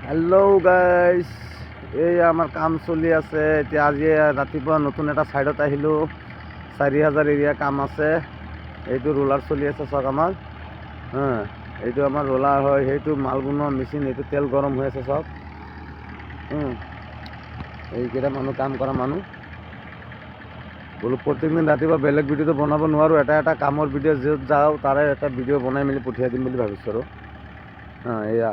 Hello' guys, এই আমাৰ কাম চলি আছে এতিয়া। আজি ৰাতিপুৱা নতুন এটা ছাইডত আহিলোঁ। 4000 এৰিয়া কাম আছে। এইটো ৰোলাৰ চলি আছে চাওক আমাৰ। এইটো আমাৰ ৰোলাৰ হয়, সেইটো মাল বনোৱা মেচিন। এইটো তেল গৰম হৈ আছে চাওক। এইকেইটা মানুহ কাম কৰা মানুহ। বোলো প্ৰত্যেকদিন ৰাতিপুৱা বেলেগ ভিডিঅ'টো বনাব নোৱাৰোঁ, এটা কামৰ ভিডিঅ' য'ত যাওঁ তাৰে এটা ভিডিঅ' বনাই মেলি পঠিয়াই দিম বুলি ভাবিছোঁ আৰু। এয়া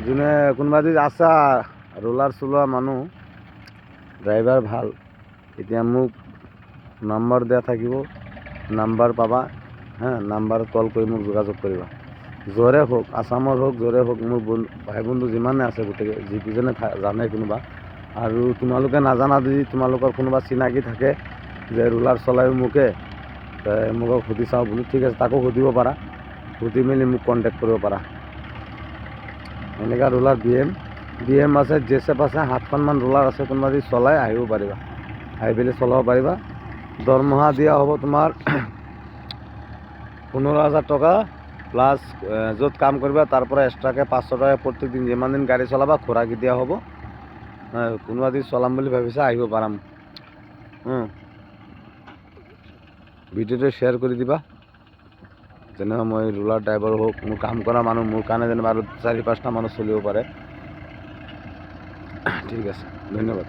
যোনে কোনোবা যদি আছা ৰোলাৰ চলোৱা মানুহ, ড্ৰাইভাৰ ভাল, এতিয়া মোক নাম্বাৰ দিয়া থাকিব, নাম্বাৰ পাবা। নাম্বাৰত কল কৰি মোক যোগাযোগ কৰিবা। য'ৰে হওক, আছামৰ হওক, য'ৰে হওক, মোৰ ভাই বন্ধু যিমানে আছে গোটেই যিকেইজনে জানে কোনোবা, আৰু তোমালোকে নাজানা যদি তোমালোকৰ কোনোবা চিনাকি থাকে যে ৰোলাৰ চলাই মোকে মোক সুধি চাওঁ বুলি, ঠিক আছে, তাকো সুধিব পাৰা। সুধি মেলি মোক কণ্টেক্ট কৰিব পাৰা। এনেকুৱা ৰোলাৰ বি এম আছে, জেচেপ আছে, 7খনমান ৰোলাৰ আছে। কোনোবা যদি চলাই আহিব পাৰিবা, আহি পেলাই চলাব পাৰিবা। দৰমহা দিয়া হ'ব তোমাৰ 15,000 টকা প্লাছ য'ত কাম কৰিবা তাৰ পৰা এক্সট্ৰাকৈ 500 টকা প্ৰত্যেকদিন। যিমান দিন গাড়ী চলাবা খোৰাকি দিয়া হ'ব। কোনোবা যদি চলাম বুলি ভাবিছা আহিব পাৰাম। ভিডিঅ'টো শ্বেয়াৰ কৰি দিবা। যেনেকৈ মই ৰোলাৰ ড্ৰাইভাৰ হওক, মোৰ কাম কৰা মানুহ, মোৰ কাৰণে যেনিবা আৰু 4-5টা মানুহ চলিব পাৰে। ঠিক আছে, ধন্যবাদ।